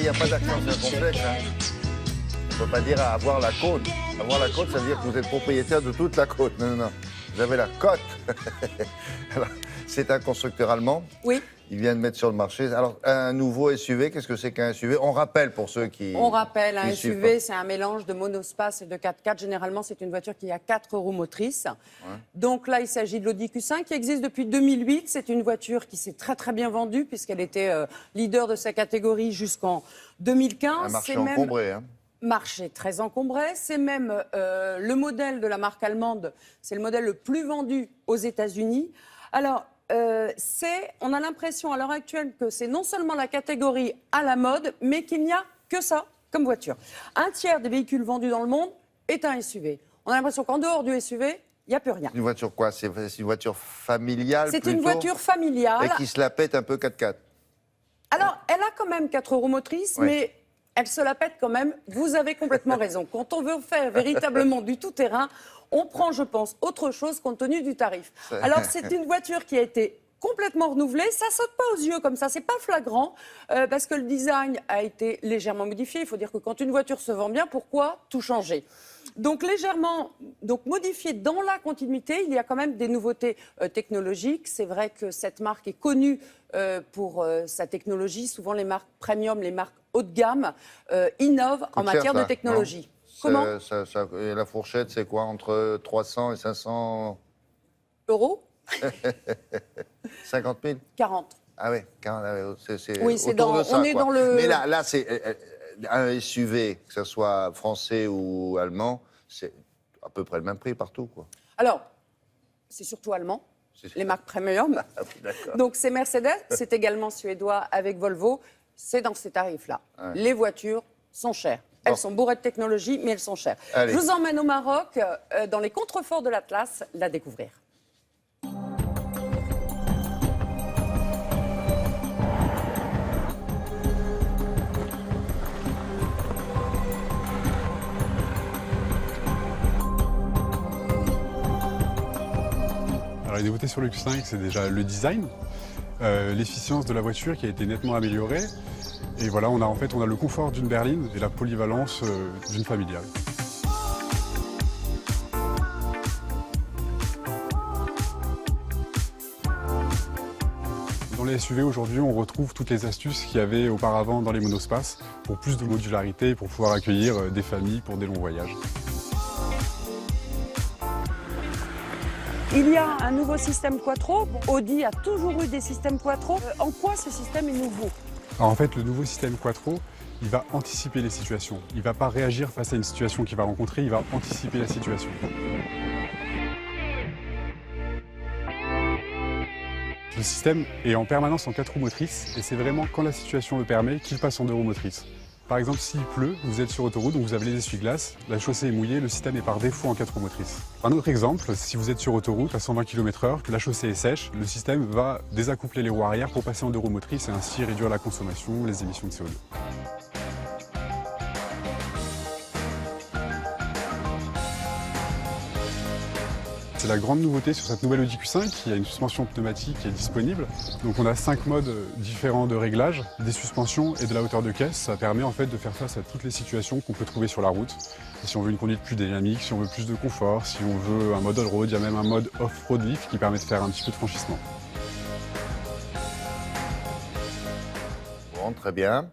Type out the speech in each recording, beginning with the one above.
n'y a pas d'accent circonflexe. Hein. On ne peut pas dire avoir la côte. Avoir la côte, ça veut dire que vous êtes propriétaire de toute la côte. Non, non, non. Vous avez la côte. Alors, c'est un constructeur allemand. Oui. Il vient de mettre sur le marché. Alors, un nouveau SUV, qu'est-ce que c'est qu'un SUV? On rappelle pour ceux qui... On rappelle, un suivent SUV, pas. c'est un mélange de monospace et de 4x4. Généralement, c'est une voiture qui a 4 roues motrices. Ouais. Donc là, il s'agit de l'Audi Q5 qui existe depuis 2008. C'est une voiture qui s'est très, très bien vendue puisqu'elle était leader de sa catégorie jusqu'en 2015. Un marché encombré, hein. Marché très encombré. C'est même le modèle de la marque allemande, c'est le modèle le plus vendu aux États-Unis. Alors, on a l'impression à l'heure actuelle que c'est non seulement la catégorie à la mode, mais qu'il n'y a que ça comme voiture. Un tiers des véhicules vendus dans le monde est un SUV. On a l'impression qu'en dehors du SUV, il n'y a plus rien. Une voiture quoi? C'est une voiture familiale C'est plutôt, une voiture familiale. Et qui se la pète un peu 4x4. Alors, elle a quand même 4 roues motrices, ouais. Mais elle se la pète quand même. Vous avez complètement raison. Quand on veut faire véritablement du tout-terrain, on prend, je pense, autre chose compte tenu du tarif. Alors, c'est une voiture qui a été complètement renouvelée. Ça saute pas aux yeux comme ça, c'est pas flagrant, parce que le design a été légèrement modifié. Il faut dire que quand une voiture se vend bien, pourquoi tout changer? Donc légèrement modifié dans la continuité, il y a quand même des nouveautés technologiques. C'est vrai que cette marque est connue pour sa technologie. Souvent les marques premium, les marques haut de gamme innovent en matière de technologie. Comment la fourchette, c'est quoi? Entre 300 et 500 euros? 50 000? 40. Ah oui, 40, oui, c'est autour de ça. On est dans le... Mais là c'est un SUV, que ce soit français ou allemand, c'est à peu près le même prix partout, quoi. Alors, c'est surtout allemand, les marques premium. Ah, oui, donc c'est Mercedes, c'est également suédois avec Volvo. C'est dans ces tarifs-là. Ouais. Les voitures sont chères. Elles sont bourrées de technologie, mais elles sont chères. Allez. Je vous emmène au Maroc, dans les contreforts de l'Atlas, la découvrir. Alors, les nouveautés sur le Q5, c'est déjà le design, l'efficience de la voiture qui a été nettement améliorée. Et voilà, on a le confort d'une berline et la polyvalence d'une familiale. Dans les SUV aujourd'hui, on retrouve toutes les astuces qu'il y avait auparavant dans les monospaces pour plus de modularité, pour pouvoir accueillir des familles pour des longs voyages. Il y a un nouveau système Quattro. Audi a toujours eu des systèmes Quattro. En quoi ce système est nouveau? Alors en fait, le nouveau système Quattro, il va anticiper les situations. Il ne va pas réagir face à une situation qu'il va rencontrer, il va anticiper la situation. Le système est en permanence en 4 roues motrices et c'est vraiment quand la situation le permet qu'il passe en 2 roues motrices. Par exemple, s'il pleut, vous êtes sur autoroute, donc vous avez les essuie-glaces, la chaussée est mouillée, le système est par défaut en 4 roues motrices. Un autre exemple, si vous êtes sur autoroute à 120 km/h, que la chaussée est sèche, le système va désaccoupler les roues arrière pour passer en 2 roues motrices et ainsi réduire la consommation, les émissions de CO2. C'est la grande nouveauté sur cette nouvelle Audi Q5, il y a une suspension pneumatique qui est disponible. Donc on a 5 modes différents de réglage, des suspensions et de la hauteur de caisse. Ça permet en fait de faire face à toutes les situations qu'on peut trouver sur la route. Et si on veut une conduite plus dynamique, si on veut plus de confort, si on veut un mode all-road, il y a même un mode off-road lift qui permet de faire un petit peu de franchissement. Bon, très bien.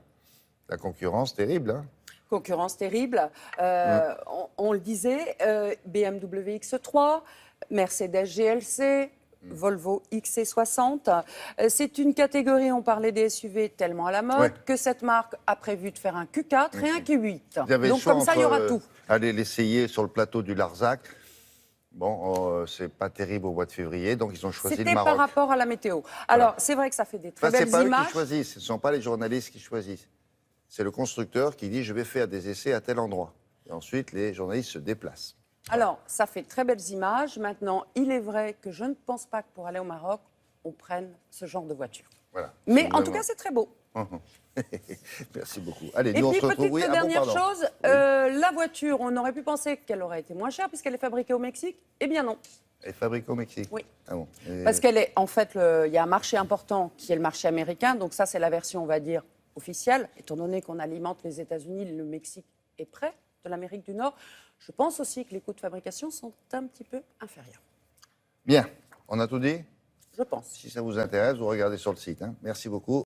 La concurrence terrible, hein? Concurrence terrible. On le disait, BMW X3, Mercedes GLC, Volvo XC60. C'est une catégorie, on parlait des SUV tellement à la mode, que cette marque a prévu de faire un Q4 et un Q8. Donc comme ça, il y aura tout. Allez l'essayer sur le plateau du Larzac. Bon, c'est pas terrible au mois de février, donc ils ont choisi le Maroc. C'était par rapport à la météo. Alors, c'est vrai que ça fait des très belles images. C'est pas eux qui choisissent, ce ne sont pas les journalistes qui choisissent. C'est le constructeur qui dit « je vais faire des essais à tel endroit ». Et ensuite, les journalistes se déplacent. Alors, ça fait très belles images. Maintenant, il est vrai que je ne pense pas que pour aller au Maroc, on prenne ce genre de voiture. Voilà. Mais en tout cas, c'est très beau. Merci beaucoup. Allez, et nous, puis, on se retrouve. petite dernière chose, la voiture, on aurait pu penser qu'elle aurait été moins chère puisqu'elle est fabriquée au Mexique. Eh bien non. Elle est fabriquée au Mexique? Oui. Ah bon. Parce qu'elle est, en fait, il y a un marché important qui est le marché américain. Donc ça, c'est la version, on va dire, officielle, étant donné qu'on alimente les États-Unis, le Mexique est près de l'Amérique du Nord. Je pense aussi que les coûts de fabrication sont un petit peu inférieurs. Bien, on a tout dit? Je pense. Si ça vous intéresse, vous regardez sur le site. Hein. Merci beaucoup.